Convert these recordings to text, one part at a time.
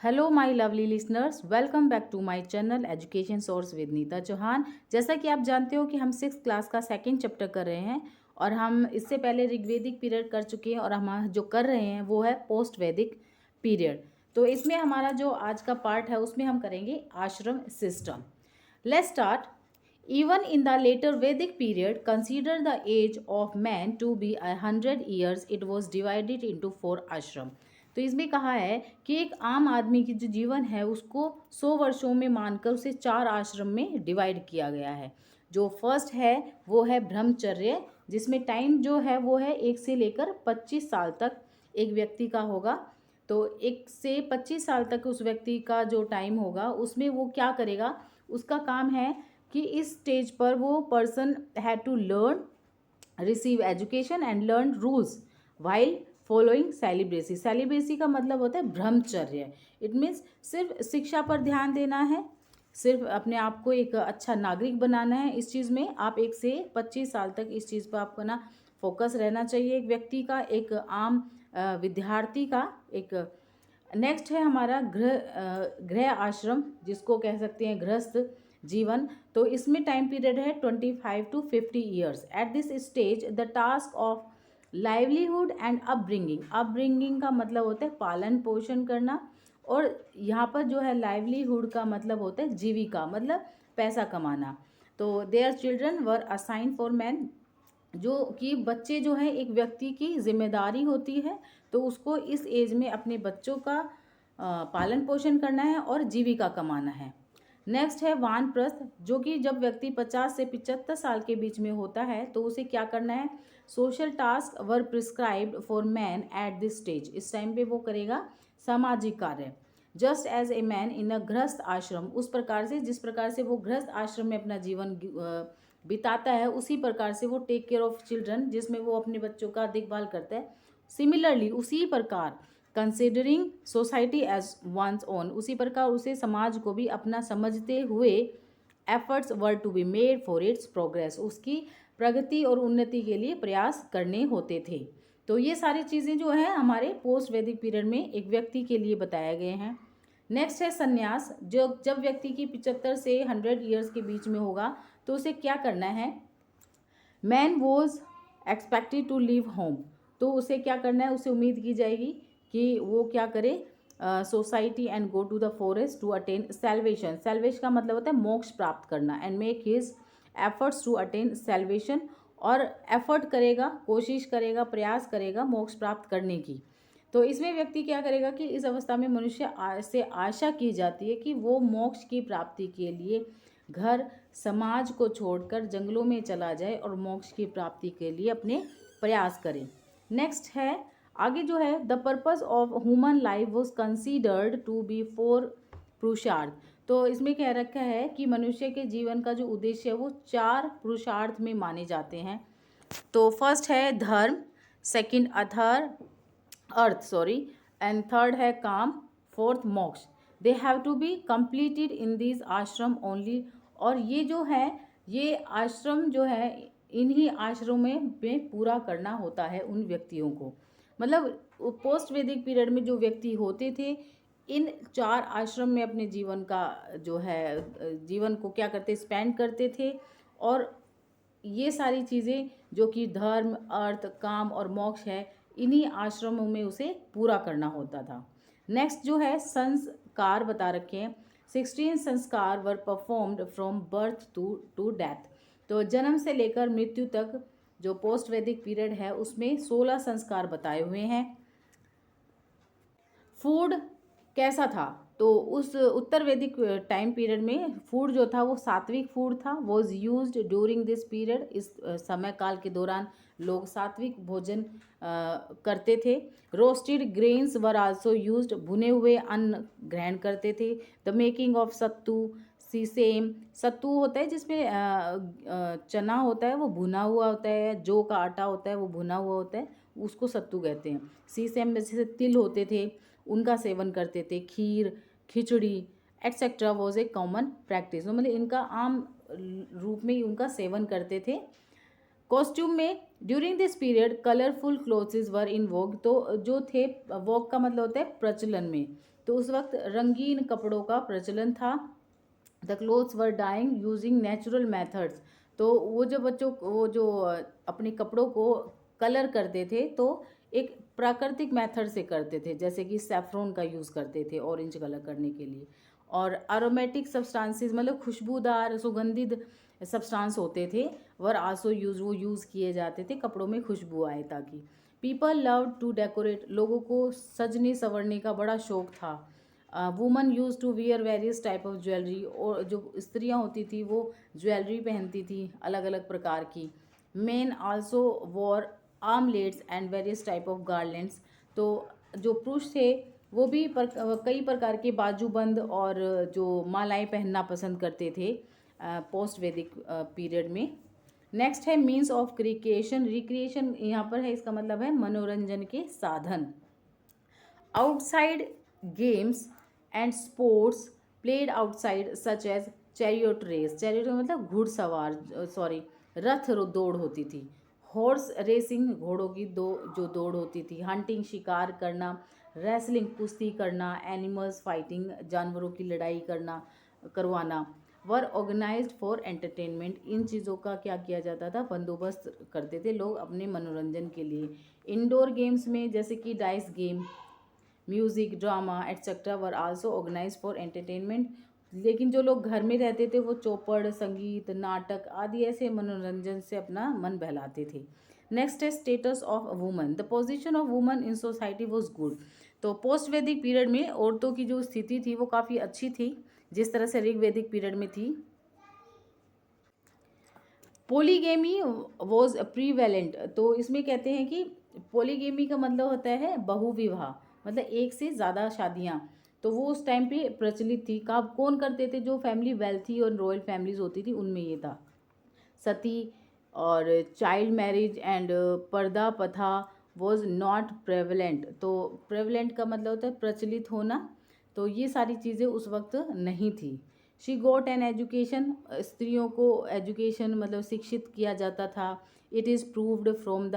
Hello my lovely listeners, welcome back to my channel education source with Nita Chauhan. जैसा कि आप जानते हो कि हम 6th क्लास का सेकंड चैप्टर कर रहे हैं और हम इससे पहले ऋग्वेदिक पीरियड कर चुके हैं और हम जो कर रहे हैं वो है पोस्ट वैदिक पीरियड। तो इसमें हमारा जो आज का पार्ट है उसमें हम करेंगे आश्रम system. Let's start. Even in the later Vedic period, consider the age of man to be 100 years. It was divided into 4 आश्रम। तो इसमें कहा है कि एक आम आदमी की जो जीवन है उसको 100 वर्षों में मानकर उसे 4 आश्रम में डिवाइड किया गया है। जो फर्स्ट है वो है ब्रह्मचर्य, जिसमें टाइम जो है वो है 1 से लेकर 25 साल तक एक व्यक्ति का होगा। तो 1 से 25 साल तक उस व्यक्ति का जो टाइम होगा उसमें वो क्या करेगा, उसका काम है कि इस स्टेज पर वो person had to learn, receive education and learn rules while following celibacy. Celibacy का मतलब होता है ब्रह्मचर्य। इट मीन्स सिर्फ शिक्षा पर ध्यान देना है, सिर्फ अपने आप को एक अच्छा नागरिक बनाना है। इस चीज़ में आप 1 से 25 साल तक इस चीज़ पर आपको ना फोकस रहना चाहिए एक व्यक्ति का, एक आम विद्यार्थी का। एक नेक्स्ट है हमारा गृह आश्रम, जिसको कह सकते हैं गृहस्थ जीवन। तो इसमें टाइम पीरियड है 25 to 50 years. Eight this stage the task of livelihood and upbringing का मतलब होता है पालन पोषण करना, और यहाँ पर जो है लाइवलीहुड का मतलब होता है जीविका, मतलब पैसा कमाना। तो their children were assign for man, जो कि बच्चे जो है एक व्यक्ति की जिम्मेदारी होती है, तो उसको इस एज में अपने बच्चों का पालन पोषण करना है और जीविका कमाना है। नेक्स्ट है वानप्रस्थ, जो कि जब व्यक्ति 50 से 75 साल के बीच में होता है तो उसे क्या करना है, social task were prescribed for man at this stage. इस टाइम पे वो करेगा सामाजिक कार्य। Just as a man in a grihastha ashram, उस प्रकार से जिस प्रकार से वो गृहस्थ आश्रम में अपना जीवन बिताता है, उसी प्रकार से वो टेक केयर ऑफ चिल्ड्रन, जिसमें वो अपने बच्चों का देखभाल करता है। सिमिलरली उसी प्रकार considering society as one's own, उसी प्रकार उसे समाज को भी अपना समझते हुए efforts were to be made for its progress, उसकी प्रगति और उन्नति के लिए प्रयास करने होते थे। तो ये सारी चीज़ें जो है हमारे पोस्ट वैदिक पीरियड में एक व्यक्ति के लिए बताए गए हैं। नेक्स्ट है संन्यास, जो जब व्यक्ति की 75 से 100 ईयर्स के बीच में होगा तो उसे क्या करना है, man was expected to leave home, तो उसे क्या करना है, उसे उम्मीद की जाएगी कि वो क्या करे, society and go to the forest to attain salvation. Salvation का मतलब होता है मोक्ष प्राप्त करना। And make his efforts to attain salvation, और एफर्ट करेगा, कोशिश करेगा, प्रयास करेगा मोक्ष प्राप्त करने की। तो इसमें व्यक्ति क्या करेगा कि इस अवस्था में मनुष्य से आशा की जाती है कि वो मोक्ष की प्राप्ति के लिए घर समाज को छोड़कर जंगलों में चला जाए और मोक्ष की प्राप्ति के लिए अपने प्रयास करे। नेक्स्ट है आगे जो है, the purpose of human life was considered to be for purushartha. तो इसमें कह रखा है कि मनुष्य के जीवन का जो उद्देश्य है वो 4 पुरुषार्थ में माने जाते हैं। तो फर्स्ट है धर्म, सेकंड अर्थ एंड थर्ड है काम, फोर्थ मोक्ष। They have to be completed in this ashram only. और ये जो है, ये आश्रम जो है इन्हीं आश्रमों में पूरा करना होता है उन व्यक्तियों को। मतलब पोस्ट वैदिक पीरियड में जो व्यक्ति होते थे इन 4 आश्रम में अपने जीवन का जो है जीवन को क्या करते, स्पेंड करते थे। और ये सारी चीज़ें जो कि धर्म, अर्थ, काम और मोक्ष है, इन्हीं आश्रमों में उसे पूरा करना होता था। नेक्स्ट जो है संस्कार बता रखे हैं। 16 sanskar were performed from birth to death. तो जन्म से लेकर मृत्यु तक जो पोस्ट वैदिक पीरियड है उसमें 16 संस्कार बताए हुए हैं। फूड कैसा था, तो उस उत्तर वैदिक टाइम पीरियड में फूड जो था वो सात्विक फूड था, was used during this period. इस समय काल के दौरान लोग सात्विक भोजन करते थे। Roasted grains were also used, भुने हुए अन्न ग्रहण करते थे। The making of sattu, sesame, sattu होता है जिसमें चना होता है वो भुना हुआ होता है, जौ का आटा होता है वो भुना हुआ होता है, उसको सत्तू कहते हैं। सीसेम में जैसे तिल होते थे उनका सेवन करते थे। Kheer, khichdi et cetera was a common practice, मतलब इनका आम रूप में ही उनका सेवन करते थे। कॉस्ट्यूम में during this period colourful clothes were in vogue, तो जो थे वोग का मतलब होता है प्रचलन में, तो उस वक्त रंगीन कपड़ों का प्रचलन था। The clothes were dyeing using natural methods. तो वो जो बच्चों वो जो अपने कपड़ों को कलर करते थे तो एक प्राकृतिक मेथड से करते थे, जैसे कि सेफ्रॉन का यूज़ करते थे ऑरेंज कलर करने के लिए। और अरोमेटिक सब्सटेंसेस मतलब खुशबूदार सुगंधित सब्सटेंस होते थे, वर आल्सो यूज वो यूज़ किए जाते थे कपड़ों में खुशबू आए ताकि। पीपल लव टू डेकोरेट, लोगों को सजने संवरने का बड़ा शौक था। Woman use to wear various type of jewellery, और जो स्त्रियां होती थी वो ज्वेलरी पहनती थी अलग अलग प्रकार की। Main also war armlets and various type of garlands. तो जो पुरुष थे वो भी कई प्रकार के बाजूबंद और जो मालाएं पहनना पसंद करते थे पोस्ट वैदिक पीरियड में। नेक्स्ट है मीन्स ऑफ रिक्रिएशन। रिक्रिएशन यहाँ पर है, इसका मतलब है मनोरंजन के साधन। Outside games and sports played outside such as chariot race. Chariot मतलब घुड़सवार, सॉरी रथ दौड़ होती थी। हॉर्स रेसिंग घोड़ों की जो दौड़ होती थी। हंटिंग शिकार करना। रेसलिंग कुश्ती करना। एनिमल्स फाइटिंग जानवरों की लड़ाई करवाना। वर ऑर्गेनाइज्ड फॉर एंटरटेनमेंट। इन चीज़ों का क्या किया जाता था, बंदोबस्त करते थे लोग अपने मनोरंजन के लिए। इंडोर गेम्स में जैसे कि dice game, music, drama etcetera were also organise for entertainment. लेकिन जो लोग घर में रहते थे वो चौपड़, संगीत, नाटक आदि ऐसे मनोरंजन से अपना मन बहलाते थे। नेक्स्ट है status of woman. The position of woman in society was good. तो पोस्ट वैदिक पीरियड में औरतों की जो स्थिति थी वो काफ़ी अच्छी थी, जिस तरह से ऋग वैदिक पीरियड में थी। Polygamy was prevalent. तो इसमें कहते हैं कि पोलीगेमी का मतलब होता है बहुविवाह, मतलब एक से ज़्यादा शादियाँ। तो वो उस टाइम पे प्रचलित थी। कब कौन करते थे, जो फैमिली वेल्थी और रॉयल फैमिलीज होती थी उनमें ये था। सती और चाइल्ड मैरिज एंड पर्दा प्रथा वॉज नॉट प्रेवलेंट। तो प्रेवलेंट का मतलब होता है प्रचलित होना। तो ये सारी चीज़ें उस वक्त नहीं थी। She goat an education. स्त्रियों को एजुकेशन मतलब शिक्षित किया जाता था। It is proved from the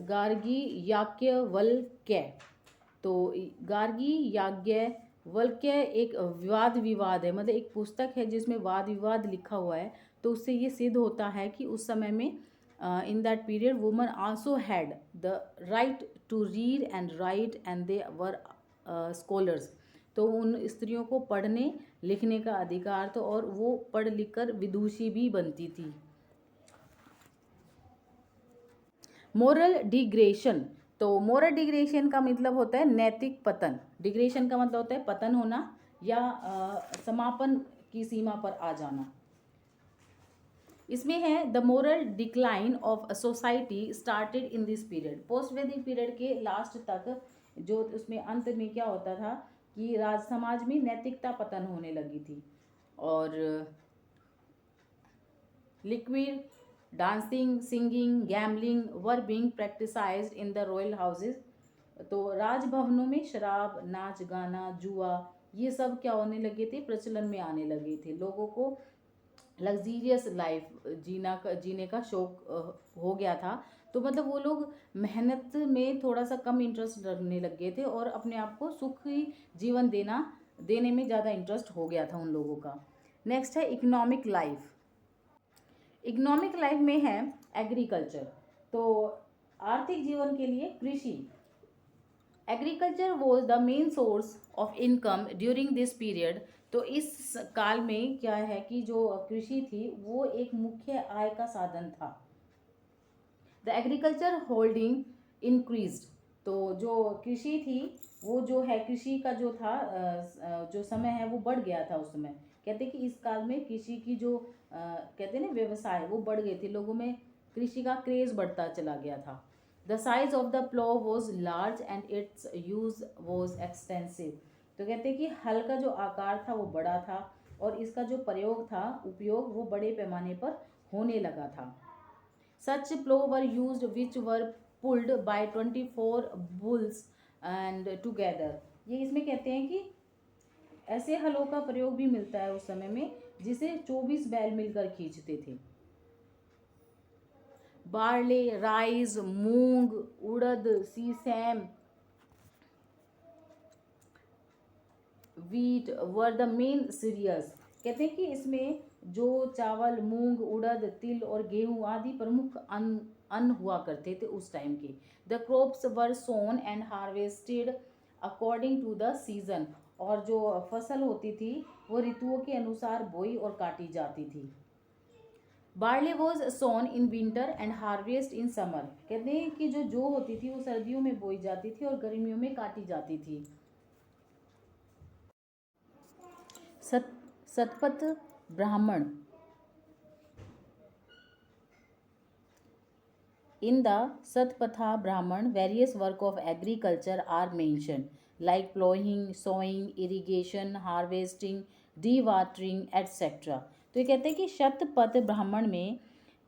Gargi Yajnavalkya. तो गार्गी याज्ञवल्क्य एक वाद विवाद है, मतलब एक पुस्तक है जिसमें वाद विवाद लिखा हुआ है। तो उससे ये सिद्ध होता है कि उस समय में in that period woman also had the right to read and write and they were scholars. तो उन स्त्रियों को पढ़ने लिखने का अधिकार था और वो पढ़ लिख कर विदुषी भी बनती थी। Moral digression. तो मोरल डिग्रेशन का मतलब होता है नैतिक पतन। डिग्रेशन का मतलब होता है पतन होना या समापन की सीमा पर आ जाना। इसमें है the moral decline of society started in this period. Post वैदिक पीरियड के लास्ट तक जो उसमें अंत में क्या होता था कि राज समाज में नैतिकता पतन होने लगी थी। और liquid dancing, singing, gambling were being practised in the royal houses. तो राजभवनों में शराब, नाच गाना, जुआ ये सब क्या होने लगे थे, प्रचलन में आने लगे थे। लोगों को लग्जीरियस लाइफ जीने का शौक हो गया था। तो मतलब वो लोग मेहनत में थोड़ा सा कम इंटरेस्ट रखने लग गए थे और अपने आप को सुखी जीवन देने में ज़्यादा इंटरेस्ट हो गया था उन लोगों का। नेक्स्ट है इकोनॉमिक लाइफ। इकोनॉमिक लाइफ में है एग्रीकल्चर। तो आर्थिक जीवन के लिए कृषि। Agriculture was the main source of income during this period. तो इस काल में क्या है कि जो कृषि थी वो एक मुख्य आय का साधन था। The agriculture holding increased. तो जो कृषि थी वो जो है कृषि का जो था जो समय है वो बढ़ गया था उस समय। कहते कि इस काल में कृषि की जो कहते हैं ना व्यवसाय वो बढ़ गए थे, लोगों में कृषि का क्रेज बढ़ता चला गया था। The size of the plough was large and its use was extensive. तो कहते कि हल का जो आकार था वो बड़ा था और इसका जो प्रयोग था उपयोग वो बड़े पैमाने पर होने लगा था। Such plow were used which were pulled by 24 bulls and together। ये इसमें कहते हैं कि ऐसे हलों का प्रयोग भी मिलता है उस समय में जिसे 24 बैल मिलकर खींचते थे। Barley, rice, moong, urad, sesame wheat were the main cereals। कहते हैं कि इसमें जो चावल, मूंग, उड़द, तिल और गेहूं आदि प्रमुख अन्न हुआ करते थे उस टाइम के। The crops were sown and harvested according to the season. और जो फसल होती थी वो ऋतुओं के अनुसार बोई और काटी जाती थी। Barley was sown in winter and harvest in summer. कहते हैं कि जो होती थी वो सर्दियों में बोई जाती थी और गर्मियों में काटी जाती थी। सतपथ ब्राह्मण। In the Satpatha Brahman, various work of agriculture are mentioned, like plowing, sowing, irrigation, harvesting, dewatering, etc. तो ये कहते हैं कि शतपथ ब्राह्मण में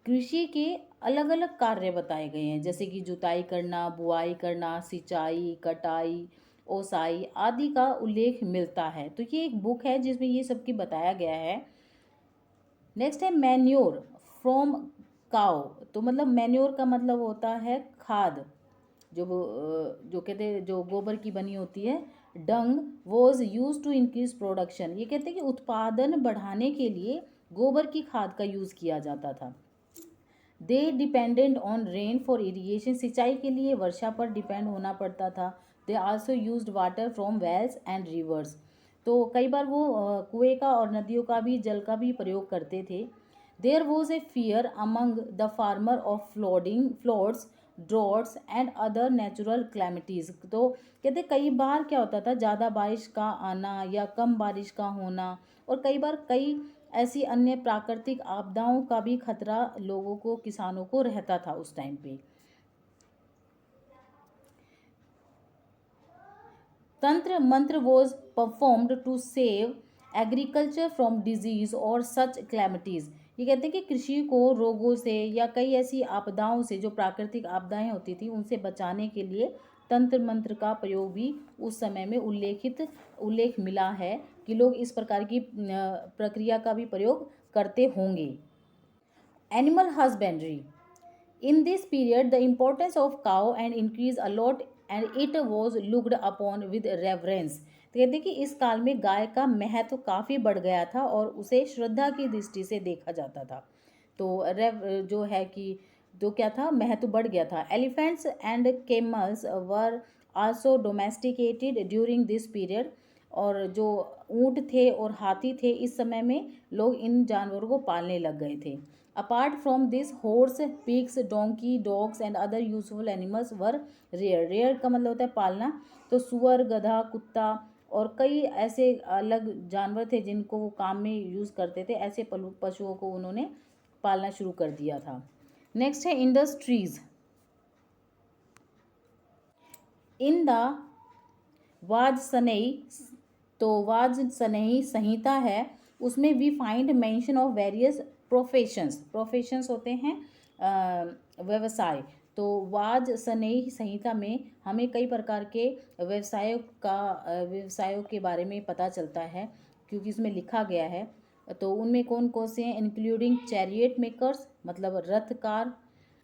कृषि के अलग अलग कार्य बताए गए हैं, जैसे कि जुताई करना, बुआई करना, सिंचाई, कटाई, ओसाई आदि का उल्लेख मिलता है। तो ये एक बुक है जिसमें ये सब की बताया गया है। नेक्स्ट है मैन्योर फ्रॉम काउ। तो मतलब मैन्योर का मतलब होता है खाद, जो कहते हैं जो गोबर की बनी होती है। Dung was used to increase production. ये कहते हैं कि उत्पादन बढ़ाने के लिए गोबर की खाद का यूज़ किया जाता था। They dependent on rain for irrigation. सिंचाई के लिए वर्षा पर डिपेंड होना पड़ता था। They also used water from wells and rivers. तो कई बार वो कुएं का और नदियों का भी जल का भी प्रयोग करते थे। There was a fear among the farmer of floods, droughts and other natural calamities. तो कहते कई बार क्या होता था, ज़्यादा बारिश का आना या कम बारिश का होना, और कई बार कई ऐसी अन्य प्राकृतिक आपदाओं का भी खतरा लोगों को, किसानों को रहता था उस टाइम पे। Tantra mantra was performed to save agriculture from disease और सच क्लैमिटीज़। ये कहते हैं कि कृषि को रोगों से या कई ऐसी आपदाओं से, जो प्राकृतिक आपदाएं होती थी, उनसे बचाने के लिए तंत्र मंत्र का प्रयोग भी उस समय में उल्लेख मिला है कि लोग इस प्रकार की प्रक्रिया का भी प्रयोग करते होंगे। Animal husbandry. In this period, the importance of cow and increased a lot and it was looked upon with reverence। तो कहते हैं कि इस काल में गाय का महत्व काफ़ी बढ़ गया था और उसे श्रद्धा की दृष्टि से देखा जाता था। तो जो है कि तो क्या था, महत्व बढ़ गया था। Elephants and camels were also domesticated during this period. और जो ऊँट थे और हाथी थे, इस समय में लोग इन जानवरों को पालने लग गए थे। Apart from this horse, pigs, donkey, dogs and other useful animals were rare. Rare का मतलब होता है पालना। तो सुअर, गधा, कुत्ता और कई ऐसे अलग जानवर थे जिनको वो काम में यूज़ करते थे। ऐसे पशुओं को उन्होंने पालना शुरू कर दिया था। नेक्स्ट है इंडस्ट्रीज। इन द वाजसनेयी, तो वाजसनेयी संहिता है, उसमें we find mention of various professions होते हैं व्यवसाय। तो वाजसनेयी संहिता में हमें कई प्रकार के व्यवसायों के बारे में पता चलता है, क्योंकि इसमें लिखा गया है। तो उनमें कौन कौन से हैं, इंक्लूडिंग चैरियट मेकर्स मतलब रथकार,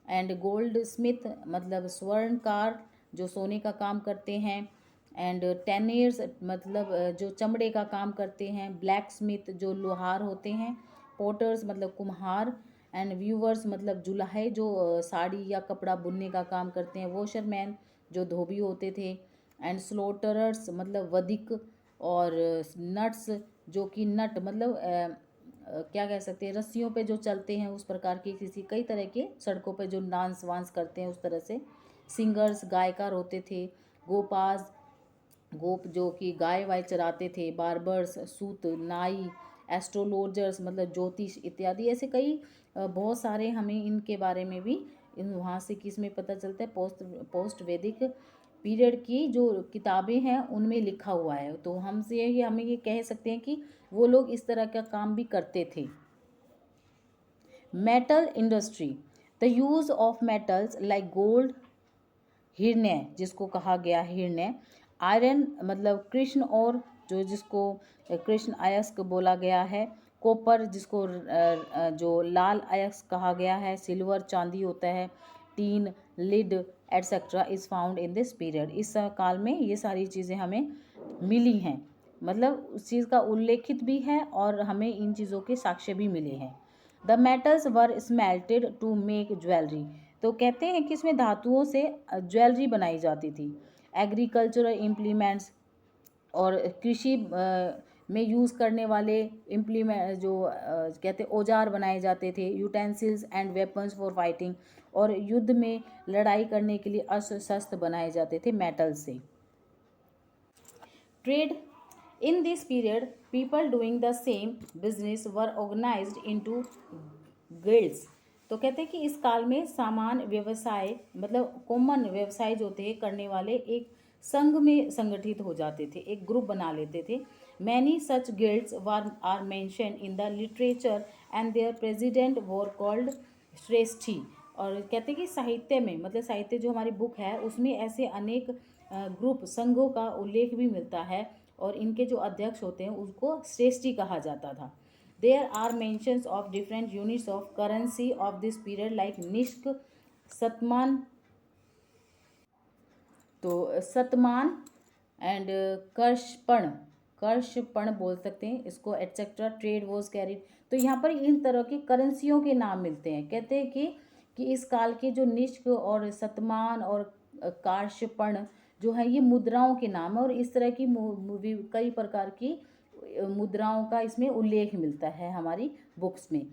एंड गोल्ड स्मिथ मतलब स्वर्णकार जो सोने का काम करते हैं, एंड टेनियर्स मतलब जो चमड़े का काम करते हैं, ब्लैक स्मिथ जो लोहार होते हैं, पोटर्स मतलब कुम्हार, एंड व्यूवर्स मतलब जुलाहे जो साड़ी या कपड़ा बुनने का काम करते हैं, वॉशरमैन जो धोबी होते थे, एंड स्लोटरर्स मतलब वधिक, और नट्स जो कि नट मतलब क्या कह सकते हैं, रस्सियों पे जो चलते हैं उस प्रकार की, किसी कई तरह के सड़कों पे जो डांस वांस करते हैं उस तरह से। सिंगर्स गायकार होते थे। गोपास गोप जो कि गाय वाय चराते थे। बार्बर्स सूत नाई। एस्ट्रोलॉजर्स मतलब ज्योतिष इत्यादि। ऐसे कई बहुत सारे हमें इनके बारे में भी वहाँ से किस में पता चलता है, पोस्ट वैदिक पीरियड की जो किताबें हैं उनमें लिखा हुआ है। तो हमें ये कह सकते हैं कि वो लोग इस तरह का काम भी करते थे। Metal industry. The use of metals like gold, हिरण्य जिसको कहा गया हिरण्य, आयरन मतलब कृष्ण और जिसको कृष्ण अयस्क बोला गया है, कॉपर जिसको जो लाल अयस्क कहा गया है, सिल्वर चांदी होता है, tin, lead etcetera is found in this period. इस काल में ये सारी चीज़ें हमें मिली हैं। मतलब उस चीज़ का उल्लेखित भी है और हमें इन चीज़ों के साक्ष्य भी मिले हैं। The metals were smelted to make jewellery, तो कहते हैं कि इसमें धातुओं से ज्वेलरी बनाई जाती थी। एग्रीकल्चरल इम्प्लीमेंट्स, और कृषि में यूज़ करने वाले इम्प्लीमेंट जो कहते औजार बनाए जाते थे। Utensils and weapons for fighting, और युद्ध में लड़ाई करने के लिए अस्त्र शस्त्र बनाए जाते थे मेटल से। Trade in this period, people doing the same business were organised into guilds, तो कहते हैं कि इस काल में सामान व्यवसाय मतलब कॉमन व्यवसाय जो थे करने वाले एक संघ में संगठित हो जाते थे, एक ग्रुप बना लेते थे। Many such guilds were are mention in the literature and their president were called shreshthi, और कहते हैं कि साहित्य में मतलब साहित्य जो हमारी बुक है उसमें ऐसे अनेक ग्रुप संघों का उल्लेख भी मिलता है, और इनके जो अध्यक्ष होते हैं उसको श्रेष्ठी कहा जाता था। There are mentions of different units of currency of this period like निष्क, सतमान, तो सतमान एंड कर्षपण, कर्षपण बोल सकते हैं इसको, एटसेट्रा। ट्रेड वॉज कैरिड, तो यहाँ पर इन तरह की करेंसियों के नाम मिलते हैं। कहते हैं कि इस काल के जो निष्क और सतमान और कार्षपण जो है ये मुद्राओं के नाम है, और इस तरह की कई प्रकार की मुद्राओं का इसमें उल्लेख मिलता है हमारी बुक्स में।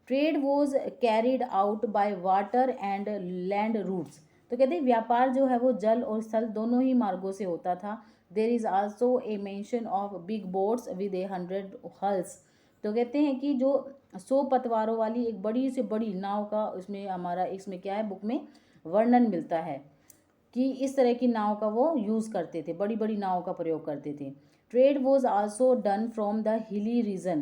Trade was carried out by water and land routes, तो कहते हैं व्यापार जो है वो जल और स्थल दोनों ही मार्गों से होता था। There is also a mention of big boats with 100 hulls, तो कहते हैं कि जो 100 पतवारों वाली एक बड़ी से बड़ी नाव का उसमें हमारा इसमें क्या है बुक में वर्णन मिलता है कि इस तरह की नाव का वो यूज़ करते थे, बड़ी बड़ी नाव का प्रयोग करते थे। Trade was also done from the hilly region,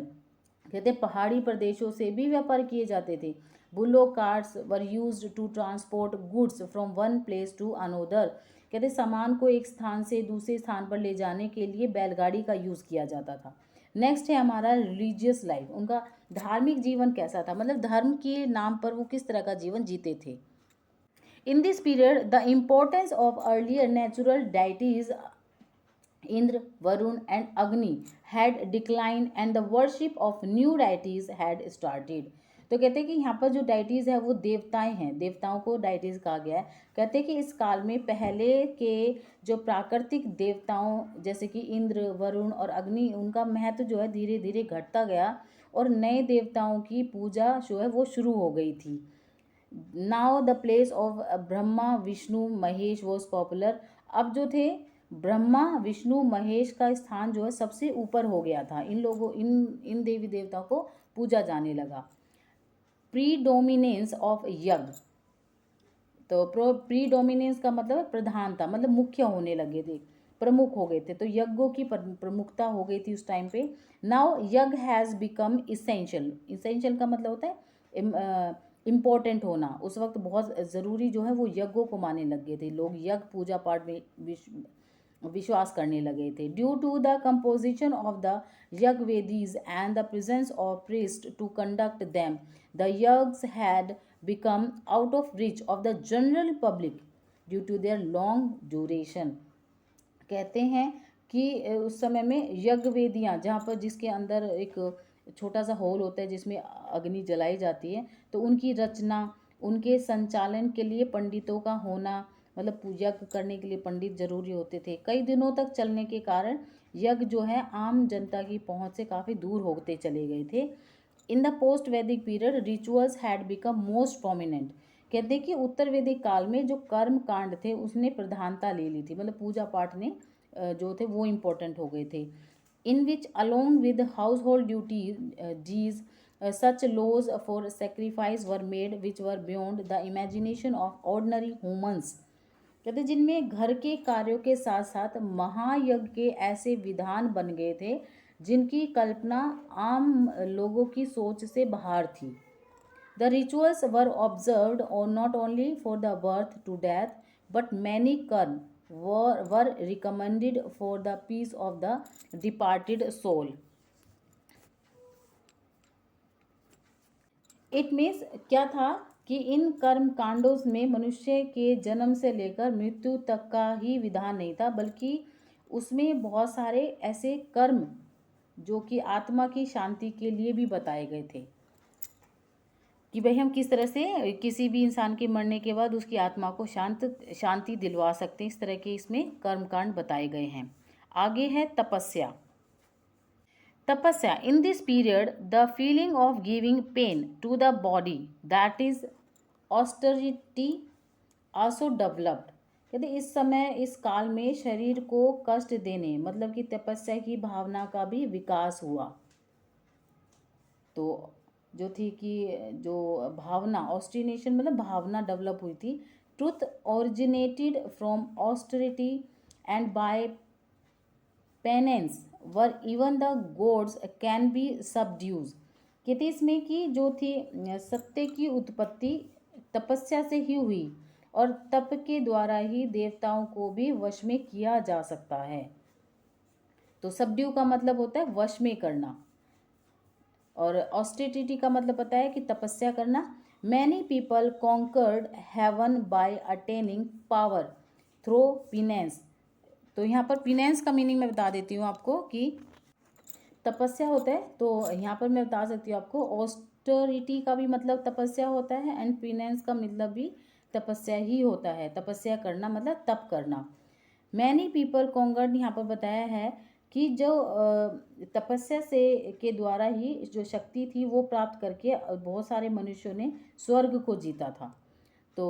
कहते पहाड़ी प्रदेशों से भी व्यापार किए जाते थे। Bullock carts were used to transport goods from one place to another, कहते सामान को एक स्थान से दूसरे स्थान पर ले जाने के लिए बैलगाड़ी का यूज़ किया जाता था। नेक्स्ट है हमारा रिलीजियस लाइफ, उनका धार्मिक जीवन कैसा था, मतलब धर्म के नाम पर वो किस तरह का जीवन जीते थे। In this period, the importance of earlier natural deities Indra, Varun and Agni had declined and the worship of new deities had started. तो कहते हैं कि यहाँ पर जो डाइटीज़ है वो देवताएं हैं, देवताओं को डाइटीज़ कहा गया है। कहते हैं कि इस काल में पहले के जो प्राकृतिक देवताओं जैसे कि इंद्र, वरुण और अग्नि, उनका महत्व जो है धीरे धीरे घटता गया और नए देवताओं की पूजा जो है वो शुरू हो गई थी। Now the place of Brahma Vishnu Mahesh was popular, अब जो थे ब्रह्मा विष्णु महेश का स्थान जो है सबसे ऊपर हो गया था, इन लोगों इन देवी देवताओं को पूजा जाने लगा। प्रीडोमिनेंस ऑफ यज्ञ, तो प्रीडोमिनेंस का मतलब प्रधानता, मतलब मुख्य होने लगे थे, प्रमुख हो गए थे, तो यज्ञों की प्रमुखता हो गई थी उस टाइम पे। नाउ यज्ञ हैज़ बिकम इसेंशियल, इसेंशियल का मतलब होता है इम्पोर्टेंट होना, उस वक्त बहुत ज़रूरी जो है वो यज्ञों को मानने लग गए थे लोग, यज्ञ पूजा पाठ में विश्वास करने लगे थे। Due to the composition of the yagya vedis and the presence of priest to conduct them, the yagya had become out of reach of the general public due to their long duration. कहते हैं कि उस समय में यज्ञ वेदियाँ जहाँ पर जिसके अंदर एक छोटा सा होल होता है जिसमें अग्नि जलाई जाती है, तो उनकी रचना, उनके संचालन के लिए पंडितों का होना, मतलब पूजा करने के लिए पंडित जरूरी होते थे। कई दिनों तक चलने के कारण यज्ञ जो है आम जनता की पहुंच से काफ़ी दूर होते चले गए थे। इन द पोस्ट वैदिक period rituals had become most prominent, कहते हैं कि उत्तर वैदिक काल में जो कर्म कांड थे उसने प्रधानता ले ली थी, मतलब पूजा पाठ ने जो थे वो इम्पोर्टेंट हो गए थे। In which along with household duties such laws for sacrifice were made which were beyond the imagination of ordinary humans, कहते जिनमें घर के कार्यों के साथ साथ महायज्ञ के ऐसे विधान बन गए थे जिनकी कल्पना आम लोगों की सोच से बाहर थी। द रिचुअल्स वर ऑब्जर्व्ड और not only for the birth to death but many karma were recommended for the peace of the departed soul. It means क्या था कि इन कर्म कांडों में मनुष्य के जन्म से लेकर मृत्यु तक का ही विधान नहीं था, बल्कि उसमें बहुत सारे ऐसे कर्म जो कि आत्मा की शांति के लिए भी बताए गए थे कि भाई हम किस तरह से किसी भी इंसान के मरने के बाद उसकी आत्मा को शांति दिलवा सकते हैं। इस तरह के इसमें कर्मकांड बताए गए हैं। आगे है तपस्या। तपस्या, in this period the feeling of giving pain to the body that is austerity also developed. कहते इस समय इस काल में शरीर को कष्ट देने मतलब कि तपस्या की भावना का भी विकास हुआ। तो जो थी कि जो भावना ऑस्टिनेशन मतलब भावना डेवलप हुई थी। Truth originated from austerity and by penance were even the gods can be subdues. कहते इसमें कि जो थी सत्य की उत्पत्ति तपस्या से ही हुई और तप के द्वारा ही देवताओं को भी वश में किया जा सकता है। तो सबड्यू का मतलब होता है वश में करना और ऑस्टेरिटी का मतलब पता है कि तपस्या करना। Many people conquered heaven by attaining power through penance. तो यहाँ पर पिनेंस का मीनिंग मैं बता देती हूँ आपको कि तपस्या होता है। तो यहाँ पर मैं बता सकती हूँ आपको ऑस्टेरिटी का भी मतलब तपस्या होता है एंड पिनेंस का मतलब भी तपस्या ही होता है। तपस्या करना मतलब तप करना। मैनी पीपल कॉन्कर्ड यहाँ पर बताया है कि जो तपस्या से के द्वारा ही जो शक्ति थी वो प्राप्त करके बहुत सारे मनुष्यों ने स्वर्ग को जीता था। तो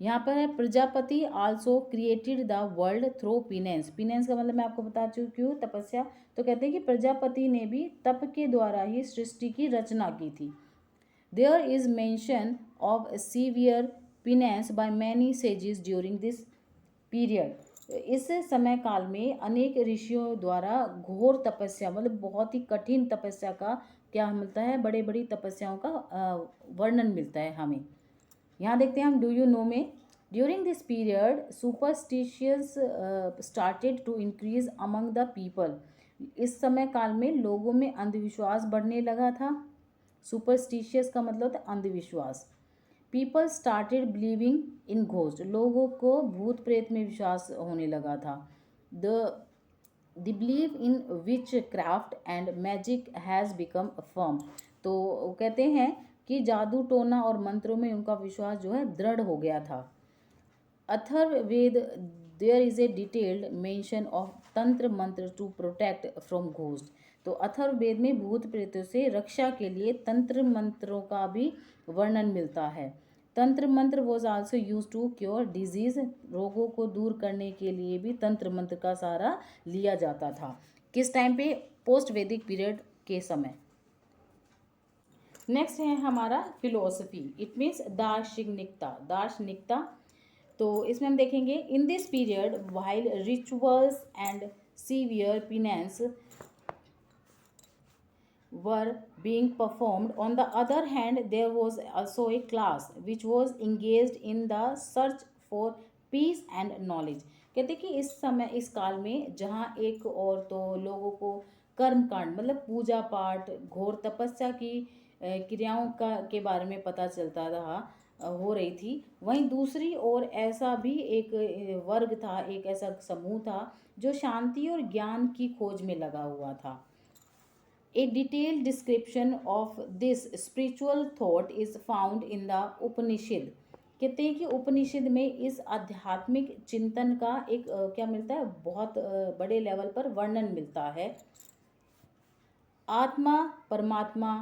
यहाँ पर है Prajapati also created the world through penance. Penance का मतलब मैं आपको बता चुकी हूँ तपस्या। तो कहते हैं कि प्रजापति ने भी तप के द्वारा ही सृष्टि की रचना की थी। There is mention of severe penance by many sages during this period. इस समय काल में अनेक ऋषियों द्वारा घोर तपस्या मतलब बहुत ही कठिन तपस्या का क्या मिलता है, बड़े बड़ी तपस्याओं का वर्णन मिलता है हमें। यहाँ देखते हैं हम डू यू नो में during this period superstitious started to increase among the people. इस समय काल में लोगों में अंधविश्वास बढ़ने लगा था। सुपरस्टिशियस का मतलब होता है अंधविश्वास। People started believing in ghost. लोगों को भूत प्रेत में विश्वास होने लगा था। The believe in which craft and magic has become firm. तो कहते हैं कि जादू टोना और मंत्रों में उनका विश्वास जो है दृढ़ हो गया था। Atharvaveda there is a detailed mention of tantra mantra to protect from ghost. तो अथर्ववेद में भूत प्रेतों से रक्षा के लिए तंत्र मंत्रों का भी वर्णन मिलता है। Tantra mantra was also use to cure disease. रोगों को दूर करने के लिए भी तंत्र मंत्र का सहारा लिया जाता था। किस टाइम पे? पोस्ट वैदिक पीरियड के समय। नेक्स्ट है हमारा फिलोसफी। इट मीन्स दार्शनिकता। दार्शनिकता तो इसमें हम देखेंगे in this period while rituals and severe penance were being performed, on the other hand there was also a class which was engaged in the search for peace and knowledge। कहते कि इस समय इस काल में जहाँ एक और तो लोगों को कर्म कांड मतलब पूजा पाठ घोर तपस्या की क्रियाओं का के बारे में पता चलता रहा हो रही थी, वहीं दूसरी ओर ऐसा भी एक वर्ग था, एक ऐसा समूह था जो शांति और ज्ञान की खोज में लगा हुआ था। A detailed description of this spiritual thought is found in the Upanishad। कहते हैं कि उपनिषद में इस आध्यात्मिक चिंतन का एक क्या मिलता है, बहुत बड़े लेवल पर वर्णन मिलता है। आत्मा, परमात्मा,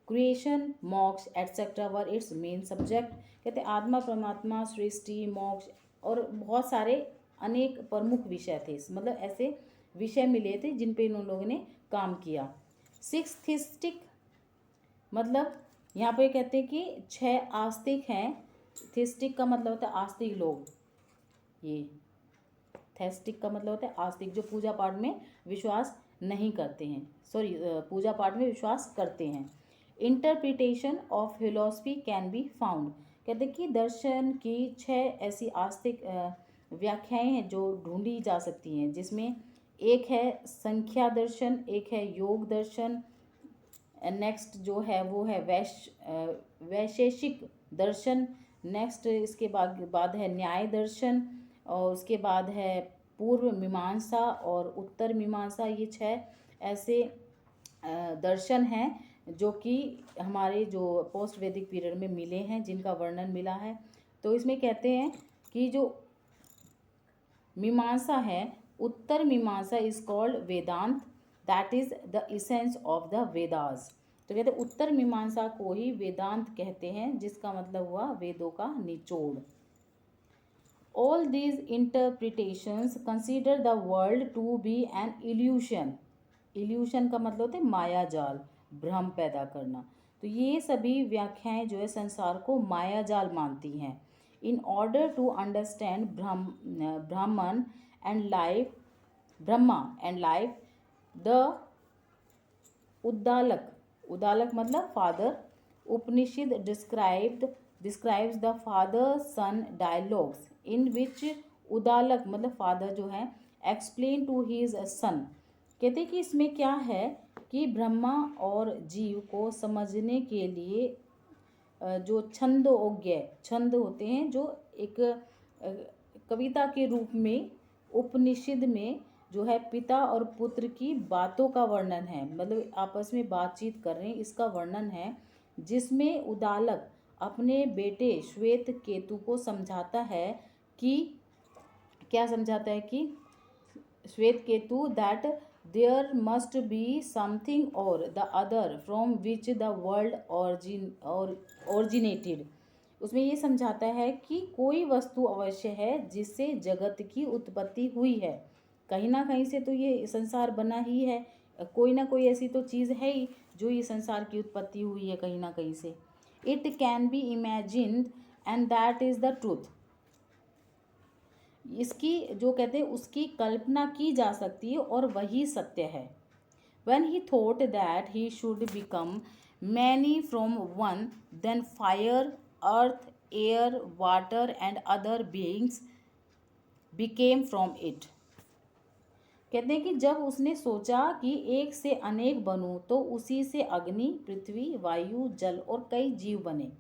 क्रिएशन, मोक्ष etcetera were it's main subject. कहते हैं आत्मा, परमात्मा, सृष्टि, मोक्ष और बहुत सारे अनेक प्रमुख विषय थे, मतलब ऐसे विषय मिले थे जिन पे इन लोगों ने काम किया। सिक्स थिस्टिक मतलब यहाँ पे कहते हैं कि 6 आस्तिक हैं। थिस्टिक का मतलब होता है आस्तिक लोग। ये थेस्टिक का मतलब होता है आस्तिक, जो पूजा पाठ में विश्वास नहीं करते हैं, पूजा पाठ में विश्वास करते हैं। Interpretation of philosophy can be found. कहते हैं कि दर्शन की 6 ऐसी आस्तिक व्याख्याएं हैं जो ढूंढी जा सकती हैं, जिसमें एक है संख्या दर्शन, एक है योग दर्शन, नेक्स्ट जो है वो है वैशेषिक दर्शन, नेक्स्ट इसके बाद है न्याय दर्शन और उसके बाद है पूर्व मीमांसा और उत्तर मीमांसा, ये 6 ऐसे दर्शन हैं जो कि हमारे जो पोस्ट वैदिक पीरियड में मिले हैं, जिनका वर्णन मिला है। तो इसमें कहते हैं कि जो मीमांसा है, Uttara Mimamsa is called Vedanta, that is the essence of the Vedas. तो कहते हैं उत्तर मीमांसा को ही वेदांत कहते हैं, जिसका मतलब हुआ वेदों का निचोड़। All these interpretations consider the world to be an illusion. Illusion का मतलब होता है माया जाल, भ्रम पैदा करना। तो ये सभी व्याख्याएं जो है संसार को माया जाल मानती हैं। In order to understand Brahman and life, Brahma and life, the Uddalak, Uddalak मतलब father, Upanishad describes the father son dialogues in which Uddalak मतलब फादर जो है explain to his son। कहते कि इसमें क्या है कि ब्रह्मा और जीव को समझने के लिए जो छंदोज्ञ छंद होते हैं, जो एक कविता के रूप में उपनिषद में जो है पिता और पुत्र की बातों का वर्णन है, मतलब आपस में बातचीत कर रहे हैं, इसका वर्णन है, जिसमें उदालक अपने बेटे श्वेत केतु को समझाता है कि क्या समझाता है कि Shvetaketu that there must be something और the other from which the world originated. उसमें ये समझाता है कि कोई वस्तु अवश्य है जिससे जगत की उत्पत्ति हुई है। कहीं ना कहीं से तो ये संसार बना ही है, कोई ना कोई ऐसी तो चीज़ है ही जो ये संसार की उत्पत्ति हुई है कहीं ना कहीं से। It can be imagined and that is the truth. इसकी जो कहते हैं उसकी कल्पना की जा सकती है और वही सत्य है। When he thought that he should become many from one, then fire, earth, air, water and other beings became from it। कहते हैं कि जब उसने सोचा कि एक से अनेक बनूं, तो उसी से अग्नि, पृथ्वी, वायु, जल और कई जीव बने।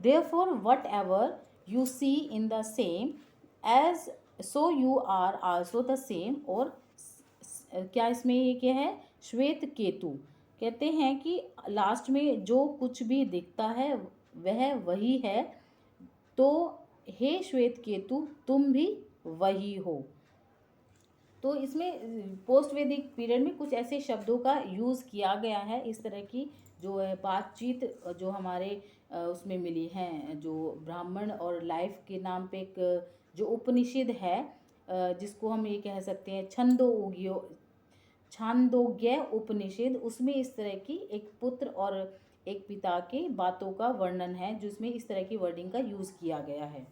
Therefore whatever you see in the same as so you are also the same। और क्या इसमें ये क्या है, श्वेत केतु कहते हैं कि लास्ट में जो कुछ भी दिखता है वह वही है, तो हे श्वेत केतु तुम भी वही हो। तो इसमें पोस्ट वैदिक पीरियड में कुछ ऐसे शब्दों का यूज़ किया गया है, इस तरह की जो है बातचीत जो हमारे उसमें मिली हैं, जो ब्राह्मण और लाइफ के नाम पे एक जो उपनिषद है, जिसको हम ये कह सकते हैं छांदोग्य उपनिषद, उसमें इस तरह की एक पुत्र और एक पिता के बातों का वर्णन है, जिसमें इस तरह की वर्डिंग का यूज़ किया गया है।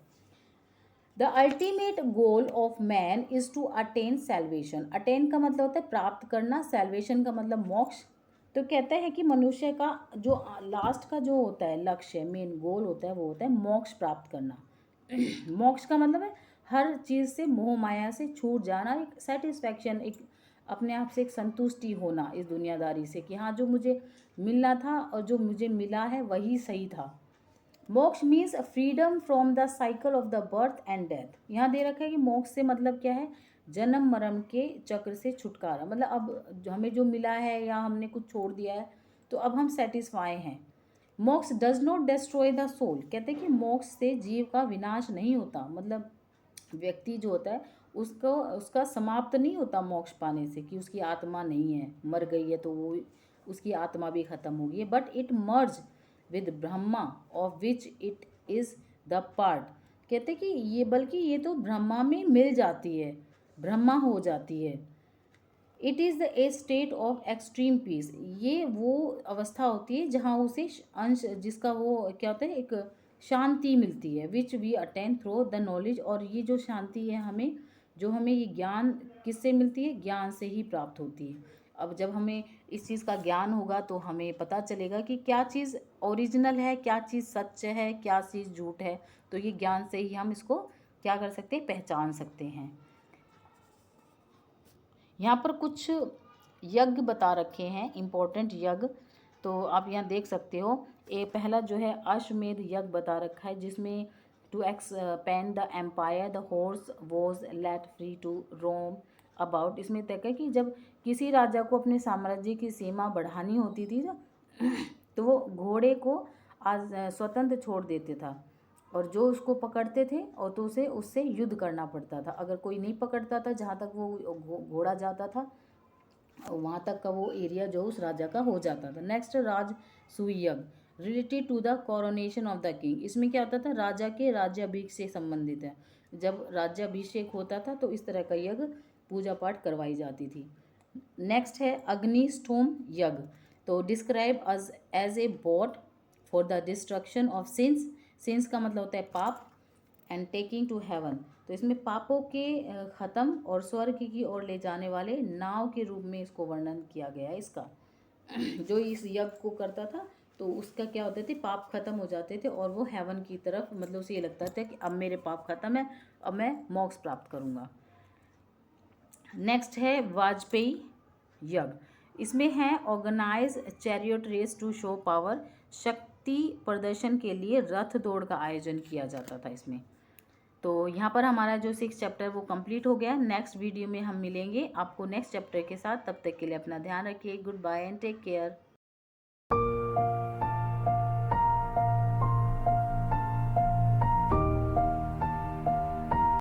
The ultimate goal of man is to attain salvation. Attain का मतलब होता है प्राप्त करना, सैल्वेशन का मतलब मोक्ष। तो कहते हैं कि मनुष्य का जो लास्ट का जो होता है लक्ष्य, मेन गोल होता है, वो होता है मोक्ष प्राप्त करना। मोक्ष का मतलब है हर चीज़ से, मोह माया से छूट जाना, एक सेटिस्फैक्शन, एक अपने आप से एक संतुष्टि होना इस दुनियादारी से, कि हाँ जो मुझे मिलना था और जो मुझे मिला है वही सही था। मोक्ष means freedom from the cycle of the birth and death. यहाँ दे रखा है कि मोक्ष से मतलब क्या है, जन्म मरण के चक्र से छुटकारा, मतलब अब हमें जो मिला है या हमने कुछ छोड़ दिया है तो अब हम सेटिस्फाई हैं। Moksha does not destroy the soul. कहते हैं कि मोक्ष से जीव का विनाश नहीं होता, मतलब व्यक्ति जो होता है उसका समाप्त नहीं होता मोक्ष पाने से, कि उसकी आत्मा नहीं है, मर गई है तो वो उसकी आत्मा भी खत्म होगी, but it merge with Brahma of which it is the part. कहते कि ये बल्कि ये तो ब्रह्मा में मिल जाती है, ब्रह्मा हो जाती है। It is a state of extreme peace. ये वो अवस्था होती है जहाँ उसे अंश, जिसका वो क्या होता है, एक शांति मिलती है, which we attain through the knowledge. और ये जो शांति है हमें, जो हमें ये ज्ञान किससे मिलती है, ज्ञान से ही प्राप्त होती है। अब जब हमें इस चीज़ का ज्ञान होगा तो हमें पता चलेगा कि क्या चीज़ ओरिजिनल है, क्या चीज़ सच है, क्या चीज़ झूठ है। तो ये ज्ञान से ही हम इसको क्या कर सकते हैं, पहचान सकते हैं। यहाँ पर कुछ यज्ञ बता रखे हैं, इम्पोर्टेंट यज्ञ, तो आप यहाँ देख सकते हो। पहला जो है अश्वमेध यज्ञ बता रखा है, जिसमें to expand the empire the horse was let free to roam about. इसमें तय है कि जब किसी राजा को अपने साम्राज्य की सीमा बढ़ानी होती थी ना तो वो घोड़े को आज स्वतंत्र छोड़ देते था, और जो उसको पकड़ते थे और तो उसे उससे युद्ध करना पड़ता था। अगर कोई नहीं पकड़ता था, जहाँ तक वो घोड़ा जाता था वहाँ तक का वो एरिया जो उस राजा का हो जाता था। Next, Raj suyagya related to the coronation of the king. इसमें क्या होता था, राजा के राज्याभिषेक से संबंधित है। जब राज्याभिषेक होता था तो इस तरह का यज्ञ पूजा पाठ करवाई जाती थी। नेक्स्ट है अग्निष्टोम यज्ञ। तो describe as a boat for the destruction of sins. Sins का मतलब होता है पाप, एंड टेकिंग टू हेवन। तो इसमें पापों के ख़त्म और स्वर्ग की ओर ले जाने वाले नाव के रूप में इसको वर्णन किया गया है इसका। जो इस यज्ञ को करता था तो उसका क्या होते थे, पाप खत्म हो जाते थे और वो हेवन की तरफ, मतलब उसे ये लगता था कि अब मेरे पाप खत्म है, अब मैं मोक्ष प्राप्त करूँगा। नेक्स्ट है वाजपेयी यज्ञ। इसमें है organise chariot race to show power. शक्ति प्रदर्शन के लिए रथ दौड़ का आयोजन किया जाता था इसमें। तो यहाँ पर हमारा जो 6 चैप्टर वो कंप्लीट हो गया। नेक्स्ट वीडियो में हम मिलेंगे आपको नेक्स्ट चैप्टर के साथ। तब तक के लिए अपना ध्यान रखिए। Good bye and take care.